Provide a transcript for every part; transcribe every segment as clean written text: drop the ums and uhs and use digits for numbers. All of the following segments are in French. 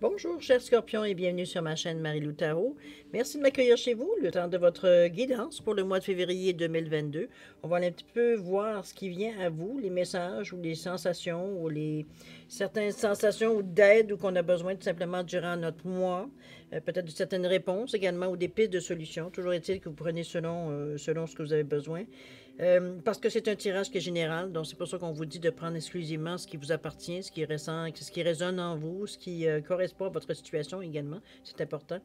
Bonjour, chers scorpions, et bienvenue sur ma chaîne Marie-Lou Tarot. Merci de m'accueillir chez vous, le temps de votre guidance pour le mois de février 2022. On va aller un petit peu voir ce qui vient à vous, les messages ou les sensations ou certaines sensations d'aide ou qu'on a besoin tout simplement durant notre mois. Peut-être de certaines réponses également ou des pistes de solutions. Toujours est-il que vous prenez selon ce que vous avez besoin. Parce que c'est un tirage qui est général, donc c'est pour ça qu'on vous dit de prendre exclusivement ce qui vous appartient, ce qui résonne en vous, ce qui correspond à votre situation également, c'est important.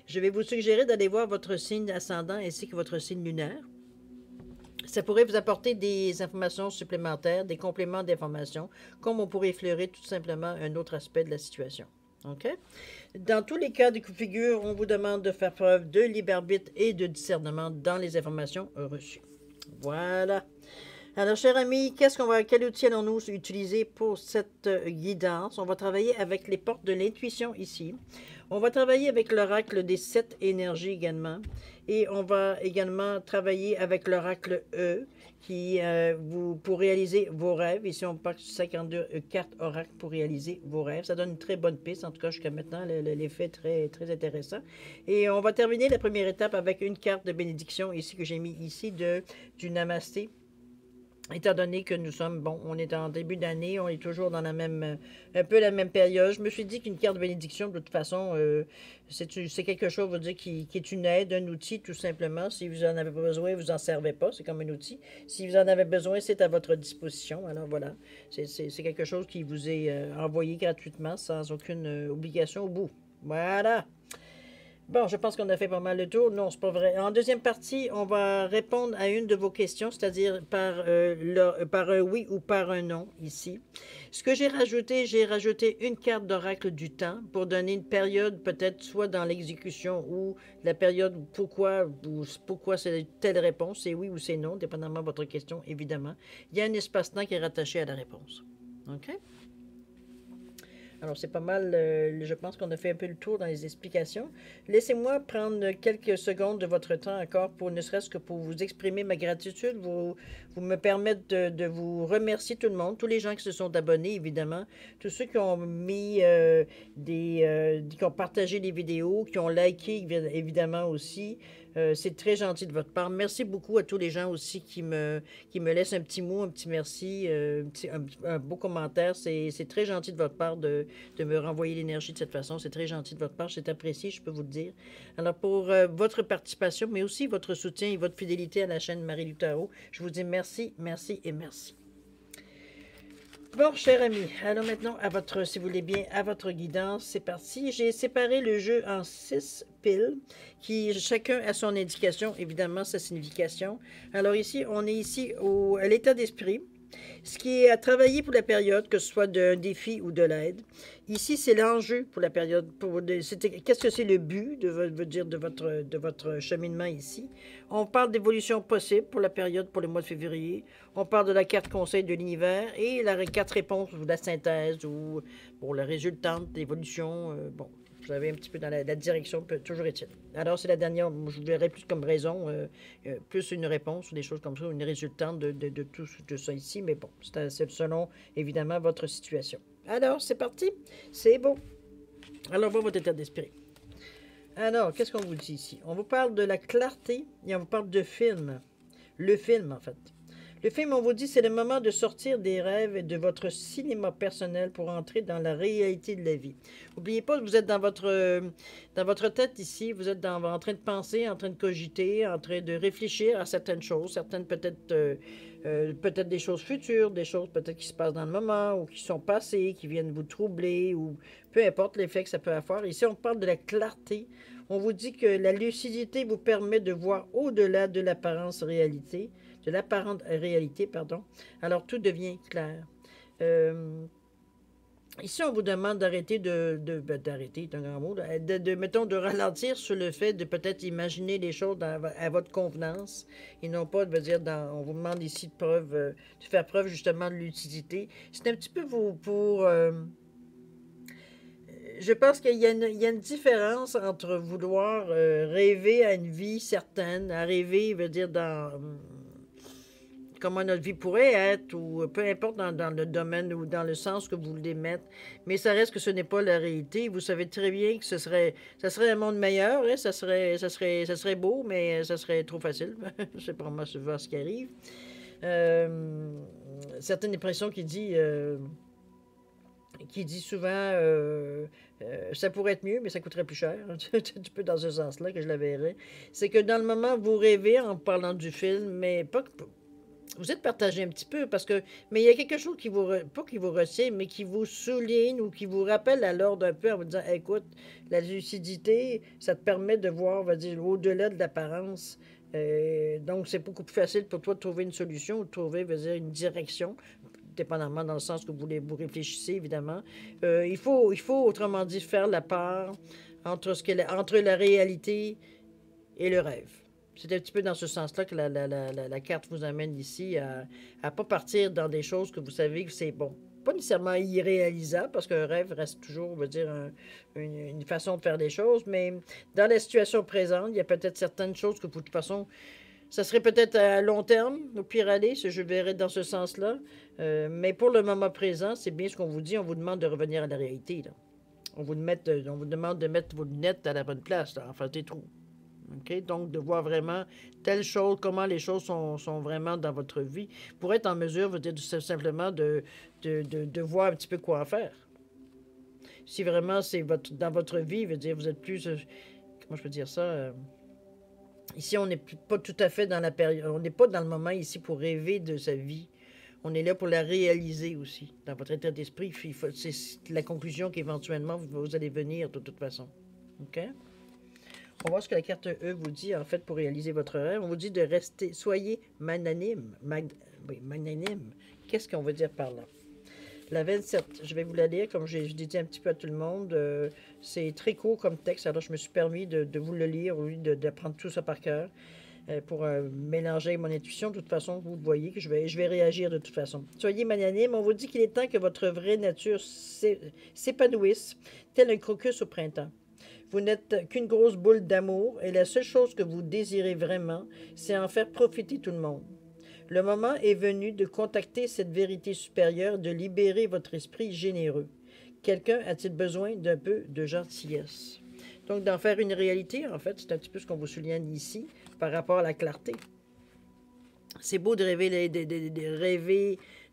Je vais vous suggérer d'aller voir votre signe ascendant ainsi que votre signe lunaire. Ça pourrait vous apporter des informations supplémentaires, des compléments d'informations, comme on pourrait effleurer tout simplement un autre aspect de la situation. OK? Dans tous les cas de figure, on vous demande de faire preuve de libre arbitre et de discernement dans les informations reçues. Voilà. Alors, chers amis, quel outil allons-nous utiliser pour cette guidance? On va travailler avec les portes de l'intuition ici. On va travailler avec l'oracle des 7 énergies également. Et on va également travailler avec l'oracle E pour réaliser vos rêves. Ici, on parle de 52 cartes oracle pour réaliser vos rêves. Ça donne une très bonne piste. En tout cas, jusqu'à maintenant, l'effet est très, très intéressant. Et on va terminer la première étape avec une carte de bénédiction ici que j'ai mis ici du Namasté. Étant donné que nous sommes, on est en début d'année, on est toujours dans un peu la même période. Je me suis dit qu'une carte de bénédiction, de toute façon, c'est quelque chose, vous dire, qui est une aide, un outil, tout simplement. Si vous en avez besoin, vous n'en servez pas, c'est comme un outil. Si vous en avez besoin, c'est à votre disposition. Alors voilà, c'est quelque chose qui vous est envoyé gratuitement, sans aucune obligation au bout. Voilà. Bon, je pense qu'on a fait pas mal le tour. Non, c'est pas vrai. En deuxième partie, on va répondre à une de vos questions, c'est-à-dire par un oui ou par un non, ici. Ce que j'ai rajouté une carte d'oracle du temps pour donner une période, peut-être soit dans l'exécution ou la période pourquoi c'est telle réponse, c'est oui ou c'est non, dépendamment de votre question, évidemment. Il y a un espace-temps qui est rattaché à la réponse. OK? Alors, c'est pas mal, je pense qu'on a fait un peu le tour dans les explications. Laissez-moi prendre quelques secondes de votre temps encore pour ne serait-ce que pour vous exprimer ma gratitude, vous me permettre de vous remercier tout le monde, tous les gens qui se sont abonnés, évidemment, tous ceux qui ont mis qui ont partagé les vidéos, qui ont liké, évidemment, aussi. C'est très gentil de votre part. Merci beaucoup à tous les gens aussi qui me laissent un petit mot, un petit merci, un beau commentaire. C'est très gentil de votre part de me renvoyer l'énergie de cette façon. C'est très gentil de votre part. C'est apprécié, je peux vous le dire. Alors, pour votre participation, mais aussi votre soutien et votre fidélité à la chaîne Marie-Lou Tarot, je vous dis merci, merci et merci. Bon, chers amis, alors maintenant, si vous voulez bien, à votre guidance, c'est parti. J'ai séparé le jeu en 6 piles, qui chacun a son indication, évidemment, sa signification. Alors ici, on est ici à l'état d'esprit, ce qui est à travailler pour la période, que ce soit d'un défi ou de l'aide. Ici, c'est l'enjeu pour la période. Qu'est-ce que c'est le but de votre cheminement ici? On parle d'évolution possible pour la période, pour le mois de février. On parle de la carte conseil de l'univers et la carte réponse ou la synthèse ou la résultante d'évolution. Bon, vous savez un petit peu dans la direction, toujours est-il. Alors, c'est la dernière, je verrais plus comme raison, plus une réponse ou des choses comme ça, une résultante de tout ça ici, mais bon, c'est selon, évidemment, votre situation. Alors, c'est parti, c'est beau. Alors, voilà votre état d'esprit. Alors, qu'est-ce qu'on vous dit ici? On vous parle de la clarté et on vous parle de film. Le film, en fait. Le film, on vous dit, c'est le moment de sortir des rêves et de votre cinéma personnel pour entrer dans la réalité de la vie. N'oubliez pas que vous êtes dans votre tête ici, vous êtes en train de penser, en train de cogiter, en train de réfléchir à certaines choses, certaines peut-être des choses futures, des choses peut-être qui se passent dans le moment ou qui sont passées, qui viennent vous troubler ou peu importe l'effet que ça peut avoir. Ici, on parle de la clarté. On vous dit que la lucidité vous permet de voir au-delà de l'apparente réalité, pardon. Alors, tout devient clair. Ici, on vous demande d'arrêter d'arrêter, c'est un grand mot, mettons, de ralentir sur le fait de peut-être imaginer les choses à votre convenance et non pas de dire, on vous demande ici de faire preuve justement de lucidité. C'est un petit peu je pense qu'il y a une différence entre vouloir rêver à une vie certaine, à rêver, comment notre vie pourrait être, ou peu importe dans le domaine ou dans le sens que vous voulez mettre, mais ça reste que ce n'est pas la réalité. Vous savez très bien que ça serait un monde meilleur, hein, ça serait beau, mais ça serait trop facile. C'est probablement souvent ce qui arrive. Certaines impressions qui dit souvent ça pourrait être mieux, mais ça coûterait plus cher. Un petit peu dans ce sens-là que je la verrais. C'est que dans le moment, vous rêvez en parlant du film, mais pas que vous êtes partagé un petit peu parce que mais il y a quelque chose qui pas qui vous retient mais qui vous souligne ou qui vous rappelle à l'ordre un peu en vous disant écoute, la lucidité ça te permet de voir, on va dire, au-delà de l'apparence. Donc c'est beaucoup plus facile pour toi de trouver une solution ou de trouver, on va dire, une direction dépendamment dans le sens que vous réfléchissez évidemment. Il faut autrement dit faire la part entre la réalité et le rêve. C'est un petit peu dans ce sens-là que la carte vous amène ici à ne pas partir dans des choses que vous savez que c'est bon. Pas nécessairement irréalisable, parce qu'un rêve reste toujours, on va dire, une façon de faire des choses, mais dans la situation présente, il y a peut-être certaines choses que, de toute façon, ça serait peut-être à long terme, au pire aller, si je verrais dans ce sens-là. Mais pour le moment présent, c'est bien ce qu'on vous dit, on vous demande de revenir à la réalité. Là. On vous demande de mettre vos lunettes à la bonne place, là, enfin des trous. Okay? Donc, de voir vraiment telle chose, comment les choses sont vraiment dans votre vie, pour être en mesure, vous dire tout simplement de voir un petit peu quoi en faire. Si vraiment c'est dans votre vie, veut dire vous êtes plus, comment je peux dire ça, ici on n'est pas tout à fait dans la période, on n'est pas dans le moment ici pour rêver de sa vie. On est là pour la réaliser aussi. Dans votre état d'esprit, c'est la conclusion qu'éventuellement vous allez venir de toute façon. OK? On va voir ce que la carte E vous dit, en fait, pour réaliser votre rêve. On vous dit de rester, soyez magnanime. Oui, magnanime. Qu'est-ce qu'on veut dire par là? La 27, je vais vous la lire, comme je l'ai dit un petit peu à tout le monde. C'est très court comme texte, alors je me suis permis de vous le lire, au lieu d'apprendre tout ça par cœur, pour mélanger mon intuition. De toute façon, vous voyez que je vais réagir de toute façon. Soyez magnanime. On vous dit qu'il est temps que votre vraie nature s'épanouisse, tel un crocus au printemps. Vous n'êtes qu'une grosse boule d'amour et la seule chose que vous désirez vraiment, c'est en faire profiter tout le monde. Le moment est venu de contacter cette vérité supérieure, de libérer votre esprit généreux. Quelqu'un a-t-il besoin d'un peu de gentillesse? Donc, d'en faire une réalité, en fait, c'est un petit peu ce qu'on vous souligne ici par rapport à la clarté. C'est beau de rêver,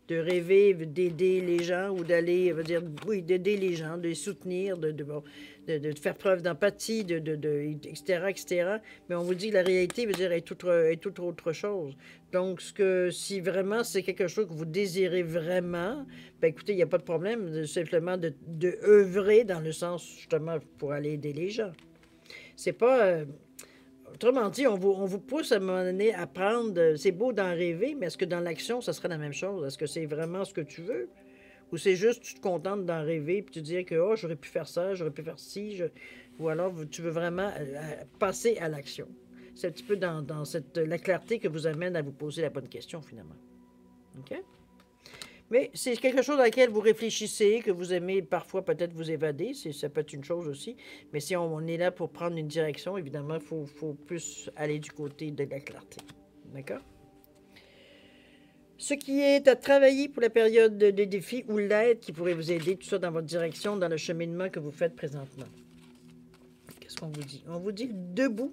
de rêver d'aider les gens ou d'aller, dire, oui, d'aider les gens, de les soutenir, de faire preuve d'empathie, etc., etc. Mais on vous dit que la réalité, veut dire, est toute autre chose. Donc, si vraiment c'est quelque chose que vous désirez vraiment, ben écoutez, il n'y a pas de problème, simplement de œuvrer dans le sens, justement, pour aller aider les gens. C'est pas... autrement dit, on vous pousse à un moment donné à prendre... C'est beau d'en rêver, mais est-ce que dans l'action, ça serait la même chose? Est-ce que c'est vraiment ce que tu veux? Ou c'est juste tu te contentes d'en rêver puis tu dis que oh, j'aurais pu faire ça, j'aurais pu faire ci, ou alors tu veux vraiment passer à l'action. C'est un petit peu dans la clarté que vous amène à vous poser la bonne question, finalement. OK? Mais c'est quelque chose à laquelle vous réfléchissez, que vous aimez parfois peut-être vous évader, ça peut être une chose aussi. Mais si on est là pour prendre une direction, évidemment, il faut plus aller du côté de la clarté. D'accord? Ce qui est à travailler pour la période de défi ou l'aide qui pourrait vous aider, tout ça dans votre direction, dans le cheminement que vous faites présentement. Qu'est-ce qu'on vous dit? On vous dit debout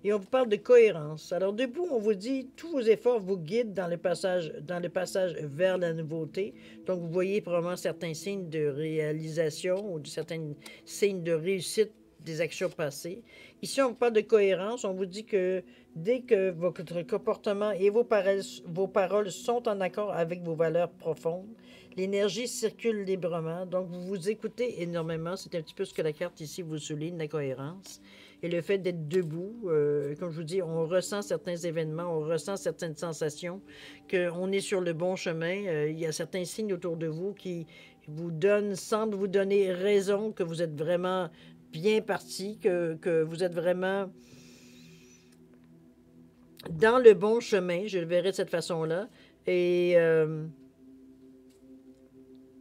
et on vous parle de cohérence. Alors debout, on vous dit tous vos efforts vous guident dans le passage vers la nouveauté. Donc vous voyez probablement certains signes de réalisation ou certains signes de réussite des actions passées. Ici, on vous parle de cohérence. On vous dit que dès que votre comportement et vos paroles sont en accord avec vos valeurs profondes, l'énergie circule librement. Donc, vous vous écoutez énormément. C'est un petit peu ce que la carte ici vous souligne, la cohérence. Et le fait d'être debout, comme je vous dis, on ressent certains événements, on ressent certaines sensations, qu'on est sur le bon chemin. Il y a certains signes autour de vous qui semblent vous donner raison que vous êtes vraiment bien parti, que vous êtes vraiment dans le bon chemin, je le verrai de cette façon-là, et de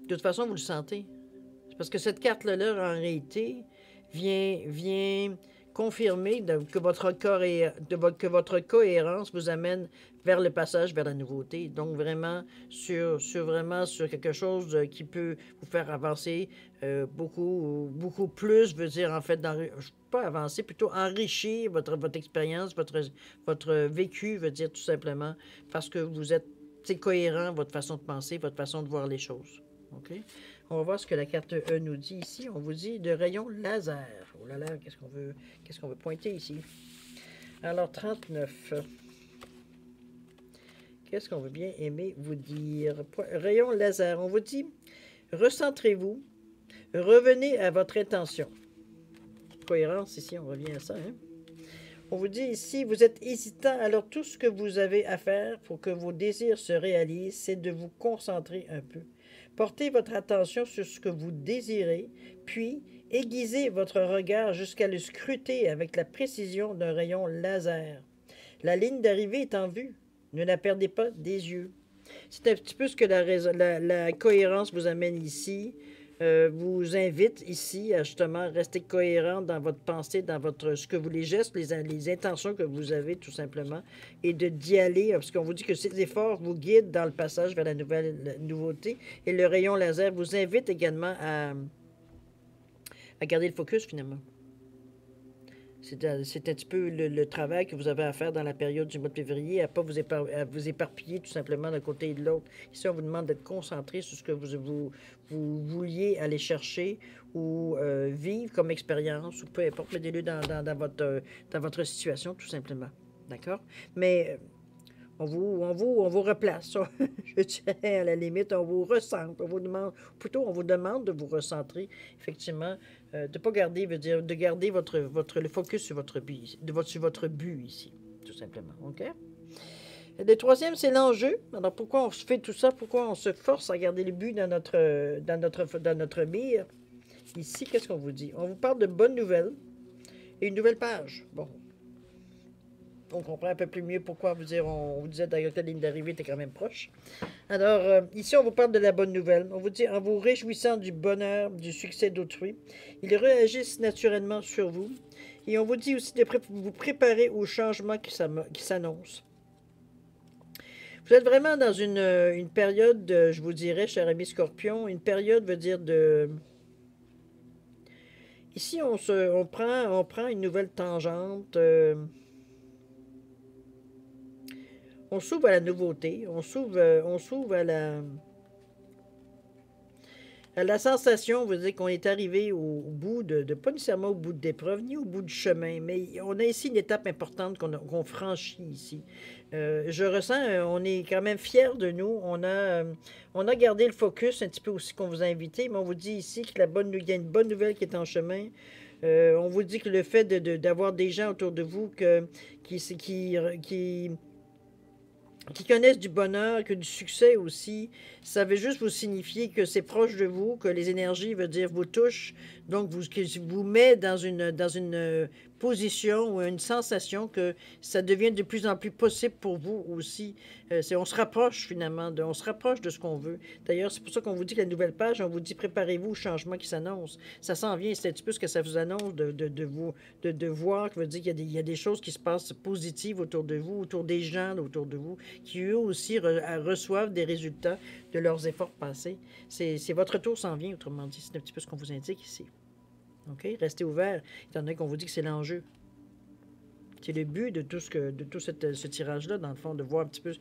toute façon, vous le sentez. Parce que cette carte-là, en réalité, vient confirmer que que votre cohérence vous amène vers le passage vers la nouveauté. Donc, vraiment sur quelque chose qui peut vous faire avancer beaucoup plus, veut dire, en fait, pas avancer, plutôt enrichir votre expérience, votre vécu, veut dire tout simplement, parce que vous êtes cohérent, votre façon de penser, votre façon de voir les choses. OK? On va voir ce que la carte E nous dit ici. On vous dit de rayon laser. Oh là là, qu'est-ce qu'on veut pointer ici? Alors, 39. Qu'est-ce qu'on veut bien aimer vous dire? Rayon laser, on vous dit, recentrez-vous, revenez à votre intention. Cohérence, ici, on revient à ça. Hein? On vous dit ici, vous êtes hésitant, alors tout ce que vous avez à faire pour que vos désirs se réalisent, c'est de vous concentrer un peu. Portez votre attention sur ce que vous désirez, puis aiguisez votre regard jusqu'à le scruter avec la précision d'un rayon laser. La ligne d'arrivée est en vue. Ne la perdez pas des yeux. C'est un petit peu ce que la cohérence vous amène ici. Vous invite ici à justement rester cohérent dans votre pensée, dans ce que vous, les gestes, les intentions que vous avez tout simplement, et d'y aller, parce qu'on vous dit que ces efforts vous guident dans le passage vers la nouveauté, et le rayon laser vous invite également à garder le focus finalement. C'est un petit peu le travail que vous avez à faire dans la période du mois de février, à ne pas vous éparpiller tout simplement d'un côté et de l'autre. Ici, on vous demande d'être concentré sur ce que vous vouliez aller chercher ou vivre comme expérience, ou peu importe, mettez-le dans votre situation tout simplement. D'accord? Mais on vous replace. Je dirais, à la limite, on vous recentre. On vous demande de vous recentrer, effectivement, de ne pas garder, veut dire, de garder le focus sur votre but, sur votre but ici, tout simplement. OK? Et le troisième, c'est l'enjeu. Alors, pourquoi on fait tout ça? Pourquoi on se force à garder le but dans notre mire? Ici, qu'est-ce qu'on vous dit? On vous parle de bonnes nouvelles et une nouvelle page. Bon. On comprend un peu plus mieux pourquoi on vous disait d'ailleurs que la ligne d'arrivée était quand même proche. Alors, ici, on vous parle de la bonne nouvelle. On vous dit, en vous réjouissant du bonheur, du succès d'autrui, ils réagissent naturellement sur vous. Et on vous dit aussi de vous préparer au changement qui s'annonce. Vous êtes vraiment dans une période, je vous dirais, cher ami Scorpion, une période veut dire de... Ici, on prend une nouvelle tangente... on s'ouvre à la nouveauté, on s'ouvre à la sensation, vous dire qu'on est arrivé au bout pas nécessairement au bout de l'épreuve, ni au bout du chemin, mais on a ici une étape importante qu'on franchit ici. Je ressens, on est quand même fiers de nous, on a gardé le focus un petit peu aussi qu'on vous a invité, mais on vous dit ici qu'il y a une bonne nouvelle qui est en chemin. On vous dit que le fait d'avoir des gens autour de vous qui connaissent du bonheur, que du succès aussi, ça veut juste vous signifier que c'est proche de vous, que les énergies, veut dire, vous touchent, donc vous met dans une position ou une sensation que ça devient de plus en plus possible pour vous aussi. On se rapproche finalement, on se rapproche de ce qu'on veut. D'ailleurs, c'est pour ça qu'on vous dit que la nouvelle page, on vous dit préparez-vous au changement qui s'annonce. Ça s'en vient, c'est un petit peu ce que ça vous annonce de voir, que veut dire qu'il y a des choses qui se passent positives autour de vous, autour des gens autour de vous, qui eux aussi reçoivent des résultats de leurs efforts passés. C'est votre tour s'en vient, autrement dit. C'est un petit peu ce qu'on vous indique ici. OK? Restez ouvert, étant donné qu'on vous dit que c'est l'enjeu. C'est le but de tout ce tirage-là, dans le fond, de voir un petit peu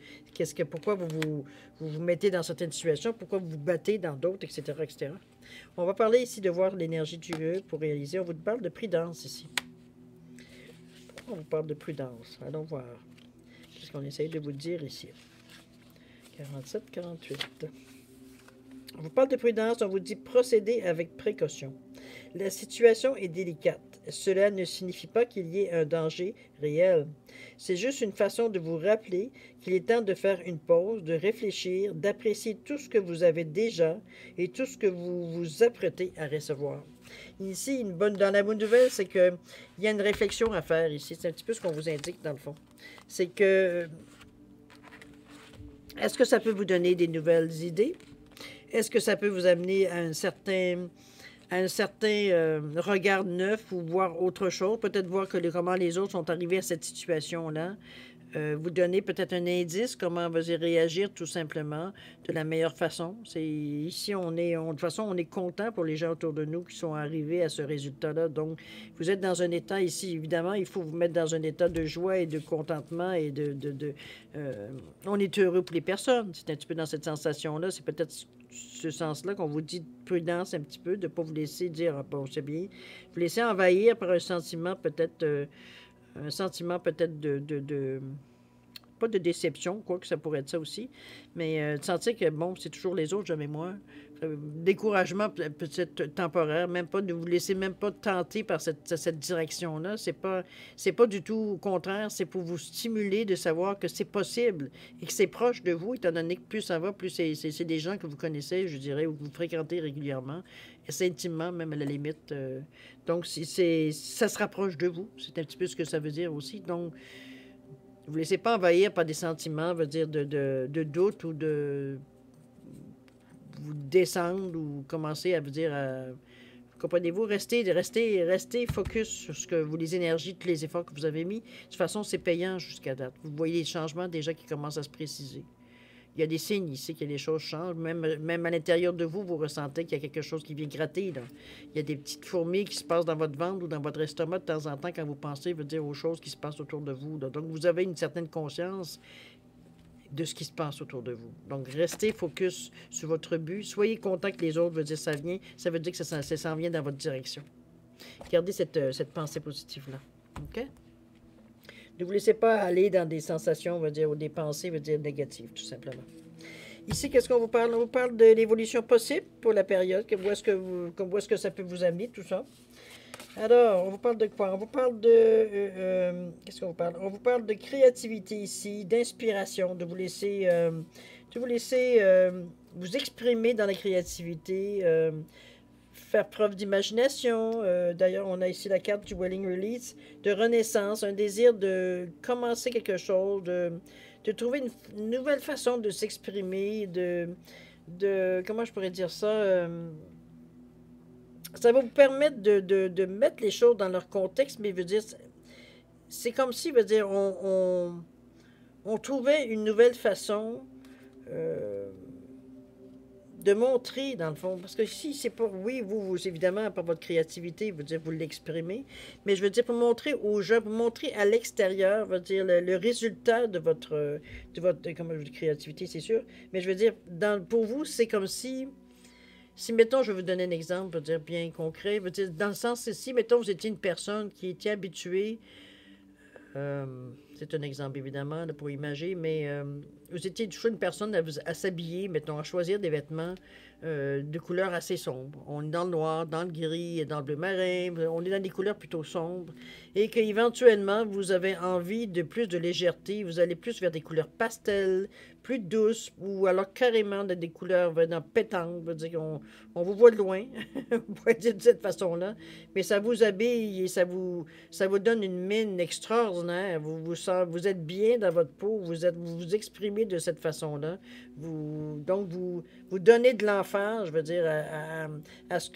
pourquoi vous mettez dans certaines situations, pourquoi vous vous battez dans d'autres, etc., etc. On va parler ici de voir l'énergie du E pour réaliser. On vous parle de prudence ici. Pourquoi on vous parle de prudence? Allons voir. Qu'est-ce qu'on essaye de vous dire ici? 47, 48. On vous parle de prudence, on vous dit procéder avec précaution. La situation est délicate. Cela ne signifie pas qu'il y ait un danger réel. C'est juste une façon de vous rappeler qu'il est temps de faire une pause, de réfléchir, d'apprécier tout ce que vous avez déjà et tout ce que vous vous apprêtez à recevoir. Ici, dans la bonne nouvelle, c'est qu'il y a une réflexion à faire ici. C'est un petit peu ce qu'on vous indique dans le fond. C'est que, est-ce que ça peut vous donner des nouvelles idées? Est-ce que ça peut vous amener à à un certain regard neuf ou voir autre chose, peut-être voir comment les autres sont arrivés à cette situation-là. Vous donner peut-être un indice comment vous allez réagir tout simplement de la meilleure façon. Ici, de toute façon, on est content pour les gens autour de nous qui sont arrivés à ce résultat-là. Donc, vous êtes dans un état ici, évidemment, il faut vous mettre dans un état de joie et de contentement et on est heureux pour les personnes. C'est un petit peu dans cette sensation-là. C'est peut-être ce sens-là qu'on vous dit de prudence un petit peu, de ne pas vous laisser dire, ah, bon, c'est bien. Vous laisser envahir par un sentiment peut-être pas de déception, quoi que ça pourrait être ça aussi, mais de sentir que, bon, c'est toujours les autres, jamais moi. Découragement peut-être temporaire, même pas de vous laisser même pas tenter par cette direction-là. C'est pas du tout au contraire, c'est pour vous stimuler de savoir que c'est possible et que c'est proche de vous, étant donné que plus ça va, plus c'est des gens que vous connaissez, je dirais, ou que vous fréquentez régulièrement, et c'est intimement, même à la limite. Donc, ça se rapproche de vous. C'est un petit peu ce que ça veut dire aussi. Donc, ne vous laissez pas envahir par des sentiments, veut dire, de doute ou de vous descendre ou commencer à vous dire, comprenez-vous, restez focus sur ce que vous, les énergies, tous les efforts que vous avez mis. De toute façon, c'est payant jusqu'à date. Vous voyez les changements déjà qui commencent à se préciser. Il y a des signes ici que les choses changent. Même à l'intérieur de vous, vous ressentez qu'il y a quelque chose qui vient gratter. Là. Il y a des petites fourmis qui se passent dans votre ventre ou dans votre estomac de temps en temps quand vous pensez, veut dire, aux choses qui se passent autour de vous. Là. Donc, vous avez une certaine conscience de ce qui se passe autour de vous. Donc, restez focus sur votre but. Soyez content que les autres, veut dire, ça vient. Ça veut dire que ça s'en vient dans votre direction. Gardez cette pensée positive-là. OK? Ne vous laissez pas aller dans des sensations, veut dire, ou des pensées, veut dire, négatives, tout simplement. Ici, qu'est-ce qu'on vous parle? On vous parle de l'évolution possible pour la période. Où est-ce que ça peut vous amener, tout ça? Alors, on vous parle de quoi? On vous parle de... qu'est-ce qu'on vous parle? On vous parle de créativité ici, d'inspiration, de vous laisser vous exprimer dans la créativité, faire preuve d'imagination. D'ailleurs, on a ici la carte du Welling Release, de renaissance, un désir de commencer quelque chose, de trouver une nouvelle façon de s'exprimer, comment je pourrais dire ça? Ça va vous permettre de mettre les choses dans leur contexte, mais veut dire, c'est comme si, veut dire, on trouvait une nouvelle façon de montrer, dans le fond, parce que si c'est pas, oui, vous évidemment, par votre créativité, veut dire, vous l'exprimez, mais je veux dire, pour montrer aux gens, pour montrer à l'extérieur, veut dire, le résultat de votre créativité, c'est sûr, mais je veux dire, pour vous, c'est comme si, mettons, je vais vous donner un exemple, je veux dire, bien concret, je veux dire, dans le sens, si, mettons, vous étiez une personne qui était habituée, c'est un exemple évidemment là, pour imaginer, mais vous étiez toujours une personne à s'habiller, mettons, à choisir des vêtements de couleurs assez sombres. On est dans le noir, dans le gris, dans le bleu marin, on est dans des couleurs plutôt sombres, et qu'éventuellement, vous avez envie de plus de légèreté, vous allez plus vers des couleurs pastel, plus douces, ou alors carrément des couleurs dans pétanque, veut dire on vous voit de loin, on pourrait dire de cette façon-là, mais ça vous habille et ça vous donne une mine extraordinaire. Vous êtes bien dans votre peau, vous vous exprimez de cette façon-là. Donc, vous donnez de l'emphase, je veux dire, à ce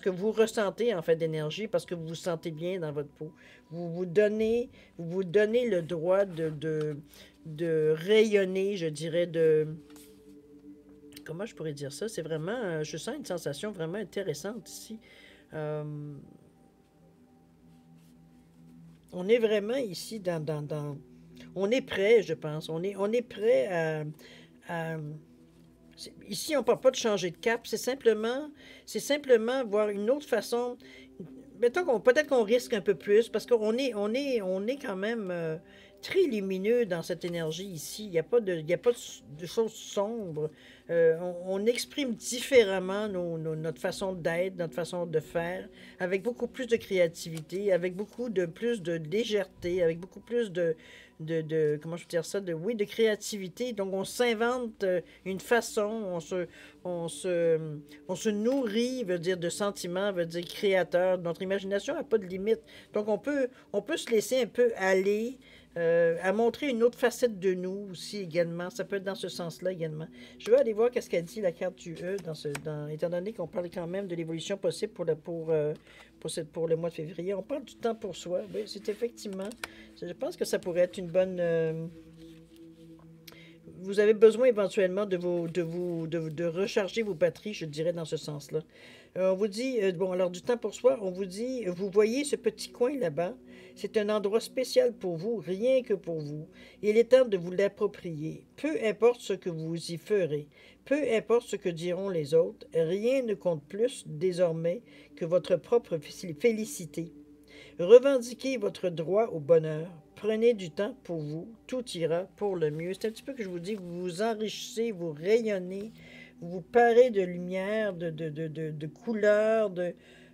que vous ressentez, en fait, d'énergie, parce que vous vous sentez bien dans votre peau. Vous donnez le droit de rayonner, je dirais, comment je pourrais dire ça? C'est vraiment, je sens une sensation vraiment intéressante ici. On est vraiment ici on est prêt, je pense. On est prêt à ici, on ne parle pas de changer de cap. C'est simplement voir une autre façon. Mettons peut-être qu'on risque un peu plus parce qu'on est quand même très lumineux dans cette énergie ici. Il n'y a pas de choses sombres. On exprime différemment notre façon d'être, notre façon de faire, avec beaucoup plus de créativité, avec plus de légèreté, avec beaucoup plus comment je peux dire ça, de créativité. Donc, on s'invente une façon, on se nourrit, veut dire, de sentiments, veut dire, créateurs. Notre imagination n'a pas de limite. Donc, on peut se laisser un peu aller à montrer une autre facette de nous aussi également. Ça peut être dans ce sens-là également. Je veux aller voir qu'est-ce qu'elle dit, la carte du E, étant donné qu'on parle quand même de l'évolution possible pour le mois de février. On parle du temps pour soi. Oui, c'est effectivement, je pense que ça pourrait être une bonne... vous avez besoin éventuellement de recharger vos batteries, je dirais, dans ce sens-là. On vous dit, bon, alors du temps pour soi, on vous dit, vous voyez ce petit coin là-bas, c'est un endroit spécial pour vous, rien que pour vous. Il est temps de vous l'approprier. Peu importe ce que vous y ferez, peu importe ce que diront les autres, rien ne compte plus désormais que votre propre félicité. Revendiquez votre droit au bonheur. Prenez du temps pour vous. Tout ira pour le mieux. C'est un petit peu que je vous dis, vous vous enrichissez, vous rayonnez, vous vous parez de lumière, de couleurs.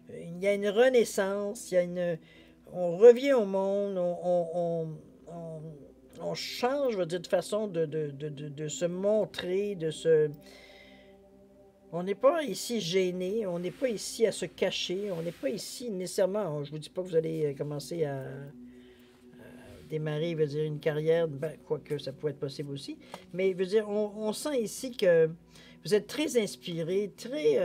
Il y a une renaissance, il y a une, on revient au monde, on change, je veux dire, de façon de se montrer, de se... On n'est pas ici gêné, on n'est pas ici à se cacher, on n'est pas ici nécessairement, je ne vous dis pas que vous allez commencer à démarrer, veut dire, une carrière, ben, quoique ça pourrait être possible aussi, mais veut dire, on sent ici que vous êtes très inspiré, très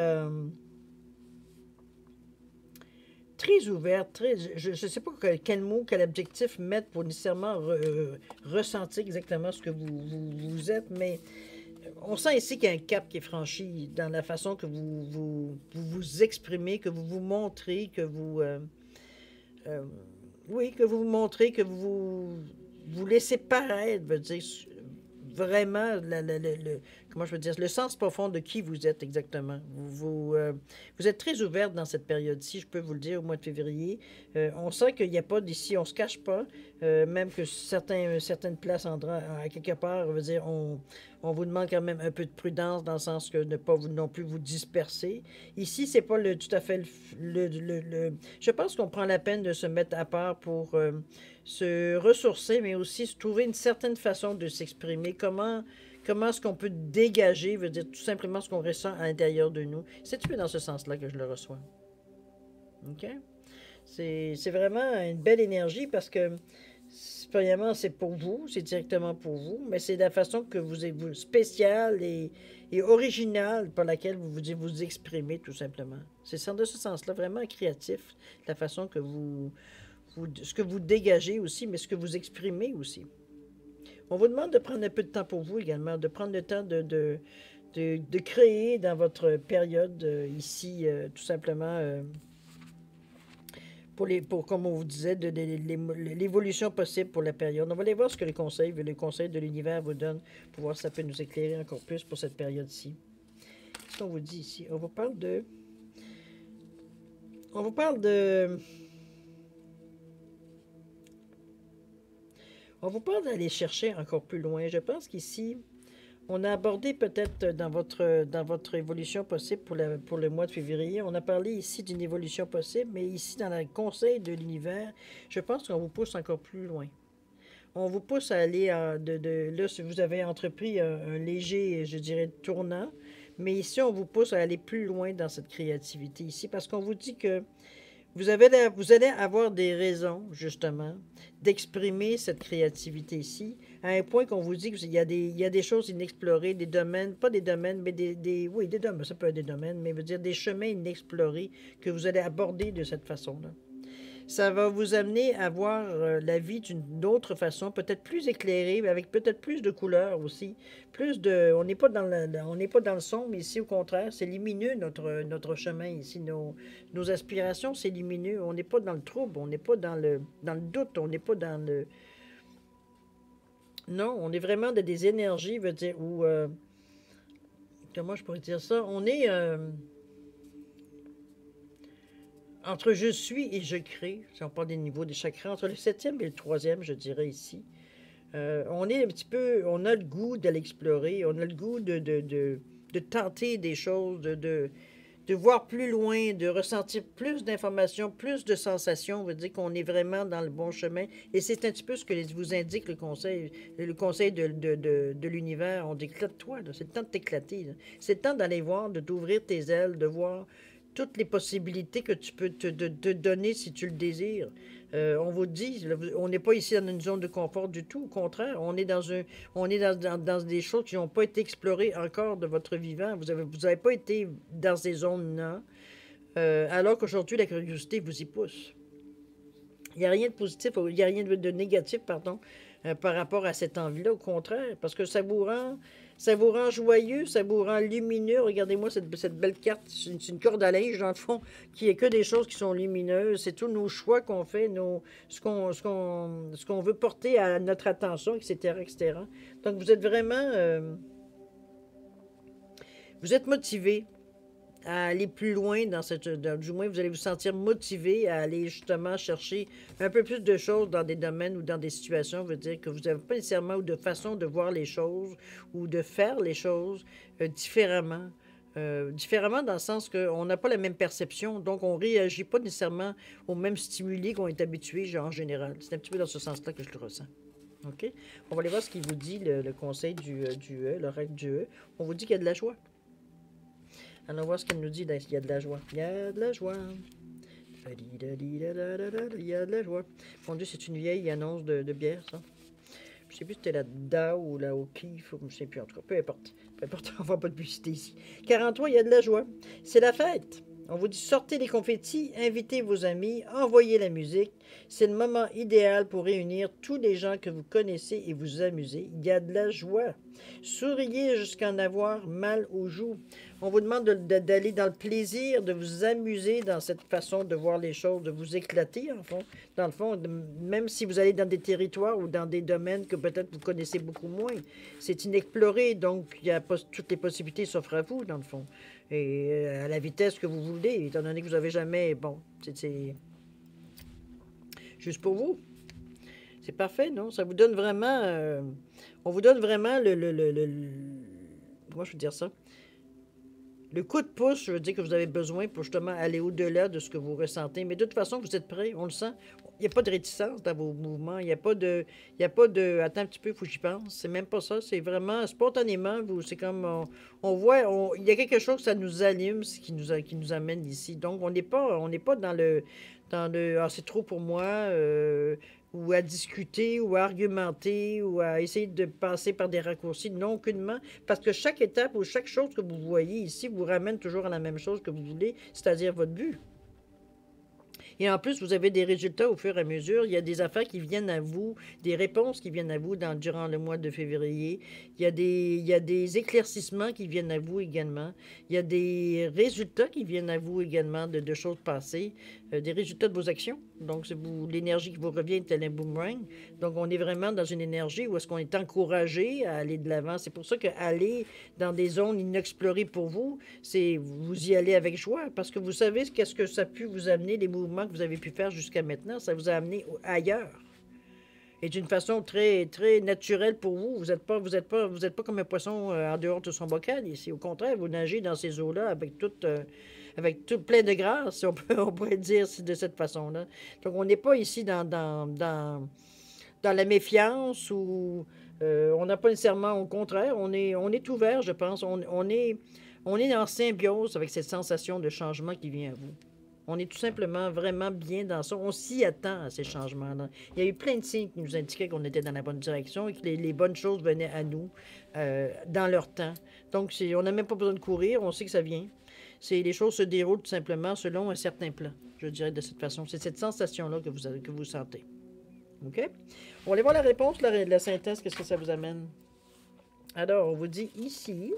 ouverte, je ne sais pas quel mot, quel objectif mettre pour nécessairement ressentir exactement ce que vous êtes, mais on sent ici qu'il y a un cap qui est franchi dans la façon que vous exprimez, que vous vous montrez, euh, oui, que vous vous montrez, que vous laissez paraître, veut dire, vraiment, comment je veux dire, le sens profond de qui vous êtes exactement. Vous êtes très ouverte dans cette période-ci, je peux vous le dire, au mois de février. On sent qu'il n'y a pas d'ici, on ne se cache pas, même que certaines places, à quelque part, veut dire, on vous demande quand même un peu de prudence dans le sens que ne pas vous, non plus vous disperser. Ici, c'est pas tout à fait je pense qu'on prend la peine de se mettre à part pour se ressourcer, mais aussi se trouver une certaine façon de s'exprimer. Comment est-ce qu'on peut dégager, veut dire tout simplement ce qu'on ressent à l'intérieur de nous. C'est un peu dans ce sens-là que je le reçois. OK? C'est vraiment une belle énergie parce que, premièrement, c'est pour vous, c'est directement pour vous, mais c'est la façon que vous êtes spéciale et originale par laquelle vous exprimez, tout simplement. C'est de ce sens-là, vraiment créatif, la façon que ce que vous dégagez aussi, mais ce que vous exprimez aussi. On vous demande de prendre un peu de temps pour vous également, de prendre le temps de créer dans votre période ici, tout simplement, comme on vous disait, de l'évolution possible pour la période. On va aller voir ce que le conseil de l'univers vous donne pour voir si ça peut nous éclairer encore plus pour cette période-ci. Qu'est-ce qu'on vous dit ici? On vous parle de... On vous parle d'aller chercher encore plus loin. Je pense qu'ici, on a abordé peut-être dans votre évolution possible pour le mois de février, on a parlé ici d'une évolution possible, mais ici, dans le conseil de l'univers, je pense qu'on vous pousse encore plus loin. On vous pousse à aller là, si vous avez entrepris un léger, je dirais, tournant, mais ici, on vous pousse à aller plus loin dans cette créativité ici, parce qu'on vous dit que vous allez avoir des raisons, justement, d'exprimer cette créativité ici, à un point qu'on vous dit qu'il y a des choses inexplorées, des domaines, pas des domaines, mais oui, des domaines, ça peut être des domaines, mais veut dire des chemins inexplorés que vous allez aborder de cette façon-là. Ça va vous amener à voir la vie d'une autre façon, peut-être plus éclairée, mais avec peut-être plus de couleurs aussi. On n'est pas on n'est pas dans le sombre ici, au contraire, c'est lumineux notre chemin ici. Nos aspirations, c'est lumineux. On n'est pas dans le trouble, on n'est pas dans le doute, on n'est pas dans le... Non, on est vraiment dans des énergies, veut dire, où... comment je pourrais dire ça? On est... entre je suis et je crée, si on parle des niveaux des chakras, entre le septième et le troisième, je dirais ici, on est un petit peu, on a le goût de l'explorer, on a le goût de tenter des choses, de voir plus loin, de ressentir plus d'informations, plus de sensations, on veut dire qu'on est vraiment dans le bon chemin. Et c'est un petit peu ce que vous indique le conseil de l'univers. On dit éclate-toi, c'est le temps de t'éclater. C'est le temps d'aller voir, de t'ouvrir tes ailes, de voir toutes les possibilités que tu peux te donner si tu le désires. On vous dit, là, on n'est pas ici dans une zone de confort du tout. Au contraire, on est dans des choses qui n'ont pas été explorées encore de votre vivant. Vous avez pas été dans ces zones-là, alors qu'aujourd'hui, la curiosité vous y pousse. Il n'y a rien de positif, il n'y a rien de négatif, pardon, par rapport à cette envie-là, au contraire, parce que ça vous rend joyeux, ça vous rend lumineux. Regardez-moi cette belle carte, c'est une corde à linge, dans le fond, qui est que des choses qui sont lumineuses. C'est tous nos choix qu'on fait, ce qu'on veut porter à notre attention, etc., etc. Donc, vous êtes vraiment... vous êtes motivé à aller plus loin du moins vous allez vous sentir motivé à aller justement chercher un peu plus de choses dans des domaines ou dans des situations, veut dire que vous n'avez pas nécessairement ou de façon de voir les choses ou de faire les choses différemment. Différemment dans le sens qu'on n'a pas la même perception, donc on ne réagit pas nécessairement aux mêmes stimuli qu'on est habitué, genre en général. C'est un petit peu dans ce sens-là que je le ressens. OK? On va aller voir ce qu'il vous dit, le conseil du E, le règle du E. On vous dit qu'il y a de la joie. Allons voir ce qu'elle nous dit. Il y a de la joie. Il y a de la joie. Il y a de la joie. Mon Dieu, c'est une vieille annonce de bière, ça. Je ne sais plus si c'était la DA ou la O'Keeffe. Je ne sais plus, en tout cas. Peu importe. Peu importe, on ne va pas de publicité ici. 43, il y a de la joie. C'est la fête. On vous dit sortez les confettis, invitez vos amis, envoyez la musique. C'est le moment idéal pour réunir tous les gens que vous connaissez et vous amuser. Il y a de la joie. Souriez jusqu'à en avoir mal aux joues. On vous demande d'aller dans le plaisir, de vous amuser dans cette façon de voir les choses, de vous éclater, en fond. Dans le fond, même si vous allez dans des territoires ou dans des domaines que peut-être vous connaissez beaucoup moins, c'est inexploré, donc toutes les possibilités s'offrent à vous, dans le fond. Et à la vitesse que vous voulez, étant donné que vous n'avez jamais... Bon, c'est juste pour vous. C'est parfait, non? Ça vous donne vraiment... on vous donne vraiment comment je veux dire ça? Le coup de pouce, je veux dire que vous avez besoin pour justement aller au-delà de ce que vous ressentez. Mais de toute façon, vous êtes prêts, on le sent. Il n'y a pas de réticence dans vos mouvements. Il n'y a pas de... Attends un petit peu, il faut que j'y pense. C'est même pas ça. C'est vraiment spontanément. C'est comme... On voit... il y a quelque chose, ça nous allume, qui nous amène ici. Donc, on n'est pas dans le... Ah, c'est trop pour moi. Ou à discuter, ou à argumenter, ou à essayer de passer par des raccourcis. Non, aucunement. Parce que chaque étape ou chaque chose que vous voyez ici vous ramène toujours à la même chose que vous voulez, c'est-à-dire votre but. Et en plus, vous avez des résultats au fur et à mesure. Il y a des affaires qui viennent à vous, des réponses qui viennent à vous durant le mois de février. Il y a des éclaircissements qui viennent à vous également. Il y a des résultats qui viennent à vous également de choses passées, des résultats de vos actions. Donc, c'est l'énergie qui vous revient tel un boomerang. Donc, on est vraiment dans une énergie où est-ce qu'on est encouragé à aller de l'avant. C'est pour ça qu'aller dans des zones inexplorées pour vous, c'est vous y allez avec joie parce que vous savez qu'est-ce que ça a pu vous amener, les mouvements que vous avez pu faire jusqu'à maintenant, ça vous a amené ailleurs. Et d'une façon très, très naturelle pour vous. Vous n'êtes pas comme un poisson en dehors de son bocal ici. Au contraire, vous nagez dans ces eaux-là avec tout plein de grâce, si on pourrait dire de cette façon-là. Donc, on n'est pas ici dans la méfiance ou on n'a pas nécessairement, au contraire, on est ouvert, je pense. On est en symbiose avec cette sensation de changement qui vient à vous. On est tout simplement vraiment bien dans ça. On s'y attend à ces changements-là. Il y a eu plein de signes qui nous indiquaient qu'on était dans la bonne direction et que les bonnes choses venaient à nous dans leur temps. Donc, on n'a même pas besoin de courir, on sait que ça vient. Les choses se déroulent tout simplement selon un certain plan, je dirais de cette façon. C'est cette sensation-là que vous sentez. OK? On va aller voir la réponse, la synthèse, qu'est-ce que ça vous amène? Alors, on vous dit ici...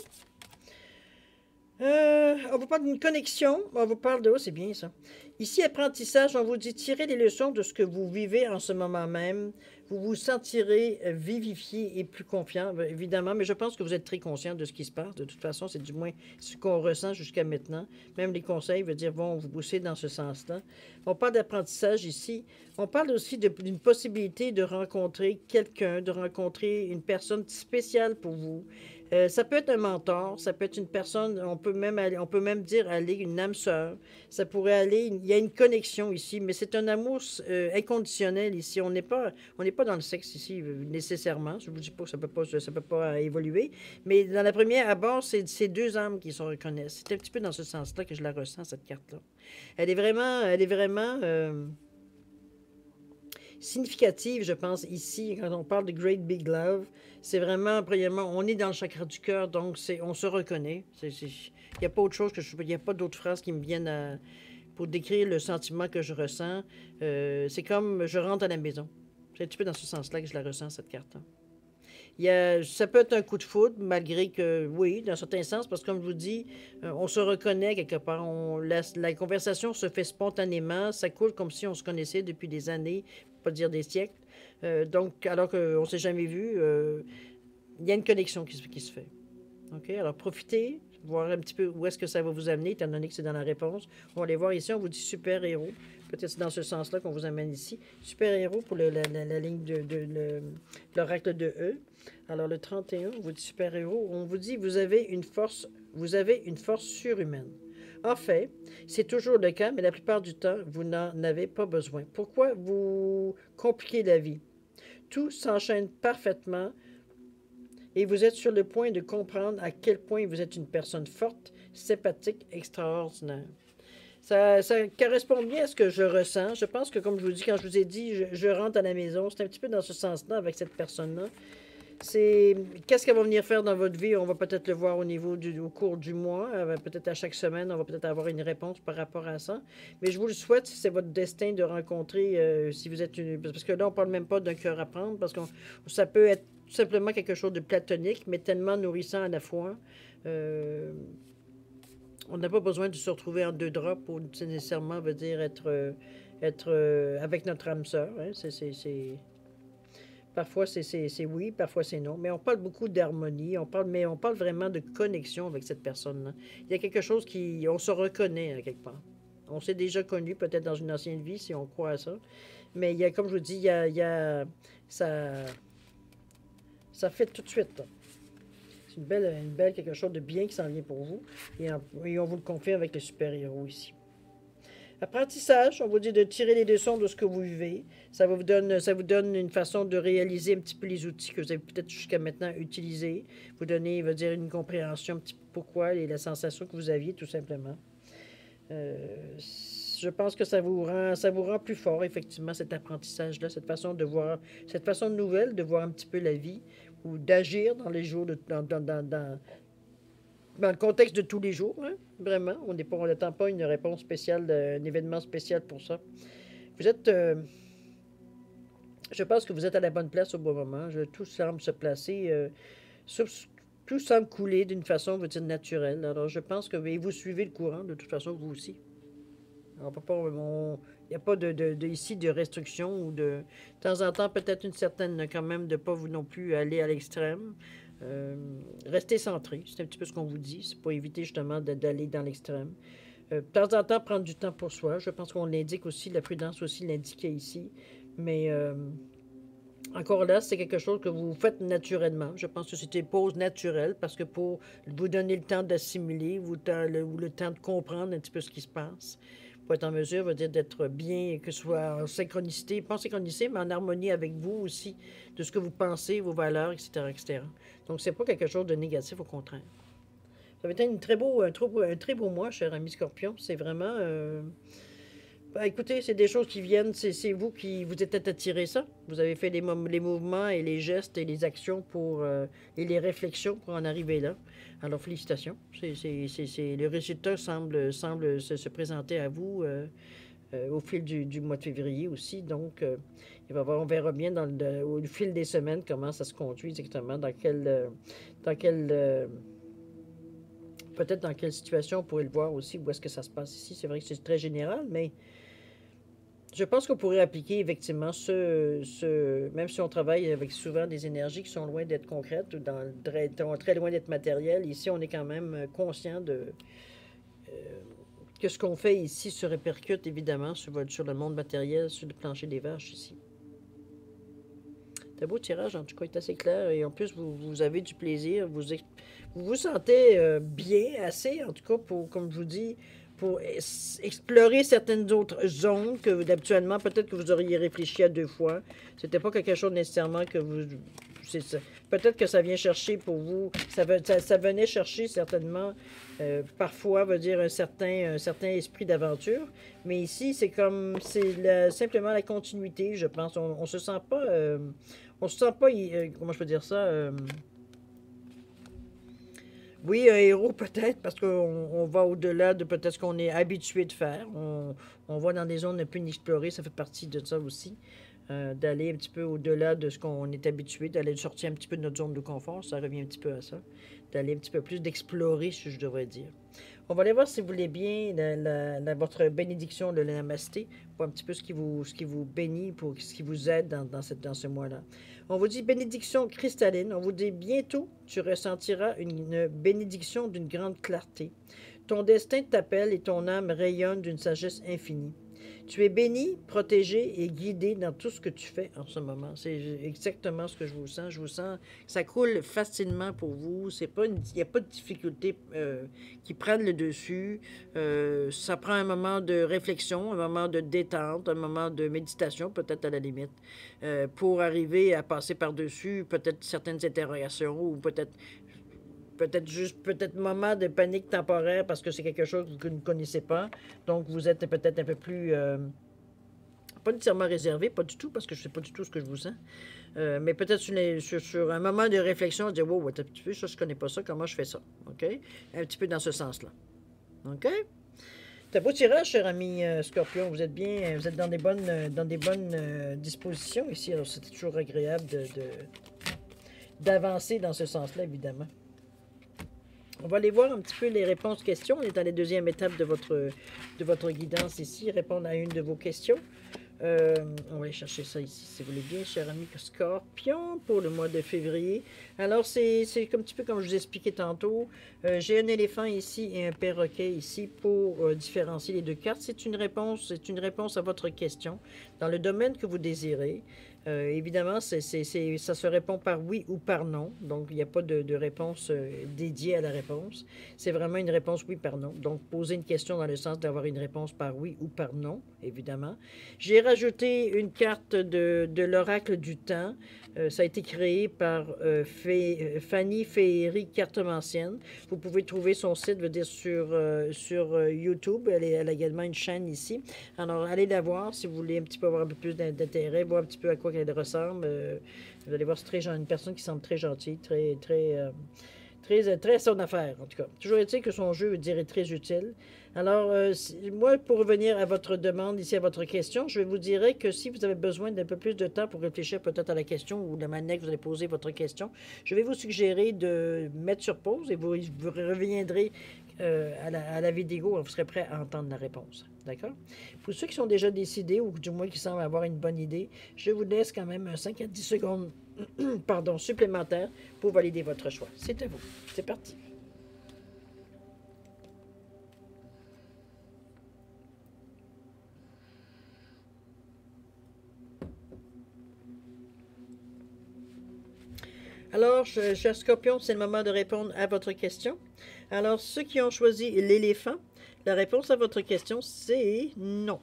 on vous parle d'une connexion. On vous parle de... Oh, c'est bien ça. Ici, apprentissage, on vous dit tirer les leçons de ce que vous vivez en ce moment même. Vous vous sentirez vivifié et plus confiant, évidemment, mais je pense que vous êtes très conscient de ce qui se passe. De toute façon, c'est du moins ce qu'on ressent jusqu'à maintenant. Même les conseils, vont vous pousser dans ce sens-là. On parle d'apprentissage ici. On parle aussi d'une possibilité de rencontrer quelqu'un, de rencontrer une personne spéciale pour vous. Ça peut être un mentor, ça peut être une personne, on peut même dire aller une âme sœur. Ça pourrait aller, il y a une connexion ici, mais c'est un amour inconditionnel ici. On n'est pas dans le sexe ici nécessairement. Je vous dis pas que ça peut pas évoluer, mais dans la première abord, c'est deux âmes qui se reconnaissent. C'est un petit peu dans ce sens-là que je la ressens cette carte-là. Elle est vraiment significative, je pense, ici, quand on parle de Great Big Love. C'est vraiment, premièrement, on est dans le chakra du cœur, donc on se reconnaît. Il n'y a pas autre chose il n'y a pas d'autres phrases qui me viennent pour décrire le sentiment que je ressens. C'est comme je rentre à la maison. C'est un petit peu dans ce sens-là que je la ressens, cette carte-là. Ça peut être un coup de foudre, malgré que, oui, dans un certain sens, parce que comme je vous dis, on se reconnaît quelque part. La conversation se fait spontanément, ça coule comme si on se connaissait depuis des années, pour pas dire des siècles. Donc, alors qu'on ne s'est jamais vu, il y a une connexion qui se fait. OK? Alors, profitez, voir un petit peu où est-ce que ça va vous amener, étant donné que c'est dans la réponse. On va aller voir ici, on vous dit super-héros. Peut-être c'est dans ce sens-là qu'on vous amène ici. Super-héros pour la ligne de l'oracle de E. Alors, le 31, on vous dit super-héros. On vous dit vous avez une force surhumaine. En fait, c'est toujours le cas, mais la plupart du temps, vous n'en avez pas besoin. Pourquoi vous compliquez la vie? Tout s'enchaîne parfaitement et vous êtes sur le point de comprendre à quel point vous êtes une personne forte, sympathique, extraordinaire. Ça correspond bien à ce que je ressens. Je pense que, comme je vous dis, quand je vous ai dit, je rentre à la maison, c'est un petit peu dans ce sens-là avec cette personne-là. C'est qu'est-ce qu'elle va venir faire dans votre vie? On va peut-être le voir au cours du mois. Peut-être à chaque semaine, on va peut-être avoir une réponse par rapport à ça. Mais je vous le souhaite, si c'est votre destin de rencontrer, si vous êtes une... Parce que là, on parle même pas d'un cœur à prendre, parce que ça peut être tout simplement quelque chose de platonique, mais tellement nourrissant à la fois. Euh, on n'a pas besoin de se retrouver en deux draps pour nécessairement veut dire être avec notre âme sœur. Hein. Parfois c'est oui, parfois c'est non. Mais on parle beaucoup d'harmonie, mais on parle vraiment de connexion avec cette personne-là. Il y a quelque chose on se reconnaît à quelque part. On s'est déjà connu peut-être dans une ancienne vie si on croit à ça. Mais il y a, comme je vous dis, ça, ça fait tout de suite. C'est une belle quelque chose de bien qui s'en vient pour vous. Et on vous le confie avec le super-héros ici. Apprentissage, on vous dit de tirer les leçons de ce que vous vivez. Ça vous donne une façon de réaliser un petit peu les outils que vous avez peut-être jusqu'à maintenant utilisés. Vous donner, veut dire, une compréhension un petit peu pourquoi et la sensation que vous aviez, tout simplement. Je pense que ça vous rend plus fort, effectivement, cet apprentissage-là, cette façon nouvelle de voir un petit peu la vie ou d'agir dans les jours, dans le contexte de tous les jours, hein, vraiment. On n'attend pas une réponse spéciale, un événement spécial pour ça. Vous êtes, je pense que vous êtes à la bonne place au bon moment. Tout semble se placer, tout semble couler d'une façon, on va dire, naturelle. Alors, je pense que vous suivez le courant, de toute façon, vous aussi. On peut pas, il n'y a pas ici de restriction ou de temps en temps, peut-être une certaine, quand même, de ne pas vous non plus aller à l'extrême. Restez centré, c'est un petit peu ce qu'on vous dit. C'est pour éviter justement d'aller dans l'extrême. De temps en temps, prendre du temps pour soi. Je pense qu'on l'indique aussi, la prudence aussi l'indiquait ici. Mais encore là, c'est quelque chose que vous faites naturellement. Je pense que c'est une pause naturelle parce que pour vous donner le temps d'assimiler ou le temps de comprendre un petit peu ce qui se passe, pour être en mesure, veut dire d'être bien, que ce soit en synchronicité, pas en synchronicité, mais en harmonie avec vous aussi, de ce que vous pensez, vos valeurs, etc., etc. Donc, c'est pas quelque chose de négatif, au contraire. Ça va être un très beau mois, cher ami Scorpion. C'est vraiment... bah, écoutez, c'est des choses qui viennent, c'est vous qui vous êtes attiré ça. Vous avez fait les mouvements et les gestes et les actions et les réflexions pour en arriver là. Alors, félicitations. Le résultat semble se présenter à vous au fil du mois de février aussi. Donc, on verra bien au fil des semaines comment ça se conduit exactement, dans quel peut-être dans quelle situation on pourrait le voir aussi, où est-ce que ça se passe ici. C'est vrai que c'est très général, mais je pense qu'on pourrait appliquer effectivement même si on travaille avec souvent des énergies qui sont loin d'être concrètes ou très loin d'être matérielles, ici on est quand même conscient que ce qu'on fait ici se répercute évidemment sur le monde matériel, sur le plancher des vaches ici. C'est un beau tirage, en tout cas, il est assez clair. Et en plus, vous avez du plaisir. Vous vous sentez bien, assez, en tout cas, pour, comme je vous dis, pour explorer certaines autres zones que habituellement, peut-être que vous auriez réfléchi à 2 fois. C'était pas quelque chose nécessairement que vous... Peut-être que ça vient chercher pour vous, ça venait chercher certainement, parfois, veut dire un certain esprit d'aventure. Mais ici, c'est comme, simplement la continuité, je pense. On se sent pas, on se sent pas, comment je peux dire ça, oui, un héros peut-être, parce qu'on va au-delà de peut-être ce qu'on est habitué de faire. On va dans des zones un peu inexplorées, ça fait partie de ça aussi. D'aller un petit peu au-delà de ce qu'on est habitué, d'aller sortir un petit peu de notre zone de confort, ça revient un petit peu à ça. D'aller un petit peu plus, d'explorer, si je devrais dire. On va aller voir si vous voulez bien votre bénédiction, le namasté, voir un petit peu ce qui vous bénit, pour ce qui vous aide dans ce mois-là. On vous dit bénédiction cristalline. On vous dit bientôt, tu ressentiras une bénédiction d'une grande clarté. Ton destin t'appelle et ton âme rayonne d'une sagesse infinie. Tu es béni, protégé et guidé dans tout ce que tu fais en ce moment. C'est exactement ce que je vous sens. Je vous sens que ça coule facilement pour vous. Il n'y a pas de difficultés qui prennent le dessus. Ça prend un moment de réflexion, un moment de détente, un moment de méditation, peut-être à la limite, pour arriver à passer par-dessus peut-être certaines interrogations ou peut-être moment de panique temporaire parce que c'est quelque chose que vous ne connaissez pas. Donc, vous êtes peut-être un peu plus, pas nécessairement réservé, pas du tout, parce que je ne sais pas du tout ce que je vous sens. Mais peut-être sur un moment de réflexion, dire, wow, un petit peu, ça, je ne connais pas ça, comment je fais ça? OK? Un petit peu dans ce sens-là. OK? C'est un beau tirage, cher ami Scorpion. Vous êtes bien, vous êtes dans des bonnes dispositions ici. Alors, c'est toujours agréable d'avancer dans ce sens-là, évidemment. On va aller voir un petit peu les réponses questions. On est dans la deuxième étape de votre guidance ici, répondre à une de vos questions. On va aller chercher ça ici, si vous voulez bien, cher ami Scorpion, pour le mois de février. Alors, c'est un petit peu comme je vous ai expliqué tantôt. J'ai un éléphant ici et un perroquet ici pour différencier les deux cartes. C'est une réponse à votre question dans le domaine que vous désirez. Évidemment, ça se répond par oui ou par non. Donc, il n'y a pas de réponse dédiée à la réponse. C'est vraiment une réponse oui par non. Donc, poser une question dans le sens d'avoir une réponse par oui ou par non, évidemment. J'ai rajouté une carte de l'oracle du temps. Ça a été créé par Fanny Féerie Cartomancienne. Vous pouvez trouver son site, veut dire, sur YouTube. Elle a également une chaîne ici. Alors, allez la voir si vous voulez un petit peu avoir un peu plus d'intérêt, voir un petit peu à quoi elle ressemble. Vous allez voir, c'est une personne qui semble très gentille, très à son affaire, en tout cas. Toujours est-il que son jeu, je dirais, très utile. Alors, moi, pour revenir à votre demande, ici à votre question, je vous dirais que si vous avez besoin d'un peu plus de temps pour réfléchir peut-être à la question ou la manière que vous allez poser votre question, je vais vous suggérer de mettre sur pause et vous reviendrez à la vidéo, vous serez prêt à entendre la réponse. D'accord? Pour ceux qui sont déjà décidés ou du moins qui semblent avoir une bonne idée, je vous laisse quand même 5 à 10 secondes supplémentaires pour valider votre choix. C'est à vous. C'est parti. Alors, cher Scorpion, c'est le moment de répondre à votre question. Alors, ceux qui ont choisi l'éléphant, la réponse à votre question, c'est non.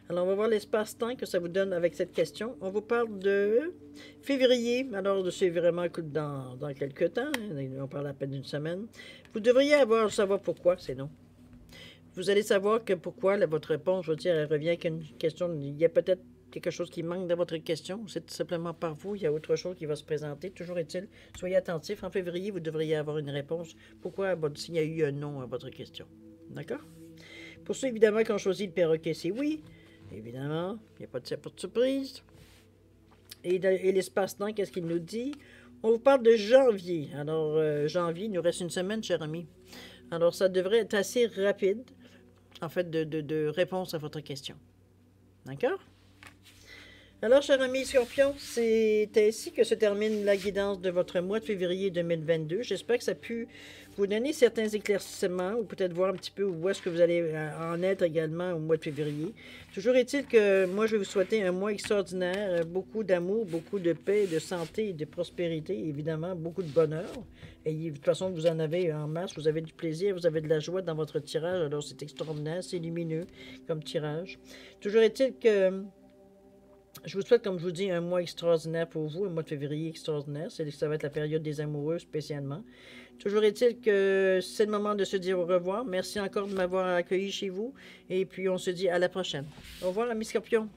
Alors, on va voir l'espace-temps que ça vous donne avec cette question. On vous parle de février. Alors, c'est vraiment dans quelques temps. Hein, on parle à peine d'une semaine. Vous devriez savoir pourquoi c'est non. Vous allez savoir que pourquoi votre réponse, je veux dire, elle revient avec une question. Il y a peut-être quelque chose qui manque dans votre question, c'est tout simplement par vous, il y a autre chose qui va se présenter. Toujours est-il, soyez attentifs. En février, vous devriez avoir une réponse. Pourquoi s'il y a eu un non à votre question. D'accord? Pour ceux, évidemment, qui ont choisi le perroquet, c'est oui. Évidemment, il n'y a pas de surprise. Et l'espace-temps, qu'est-ce qu'il nous dit? On vous parle de janvier. Alors, janvier, il nous reste une semaine, cher ami. Alors, ça devrait être assez rapide, en fait, de réponse à votre question. D'accord? Alors, cher ami Scorpion, c'est ainsi que se termine la guidance de votre mois de février 2022. J'espère que ça a pu vous donner certains éclaircissements ou peut-être voir un petit peu où est-ce que vous allez en être également au mois de février. Toujours est-il que moi, je vais vous souhaiter un mois extraordinaire, beaucoup d'amour, beaucoup de paix, de santé et de prospérité, évidemment, beaucoup de bonheur. Et de toute façon, vous en avez en masse, vous avez du plaisir, vous avez de la joie dans votre tirage, alors c'est extraordinaire, c'est lumineux comme tirage. Toujours est-il que je vous souhaite, comme je vous dis, un mois extraordinaire pour vous, un mois de février extraordinaire. Ça va être la période des amoureux spécialement. Toujours est-il que c'est le moment de se dire au revoir. Merci encore de m'avoir accueilli chez vous. Et puis, on se dit à la prochaine. Au revoir, amis Scorpions.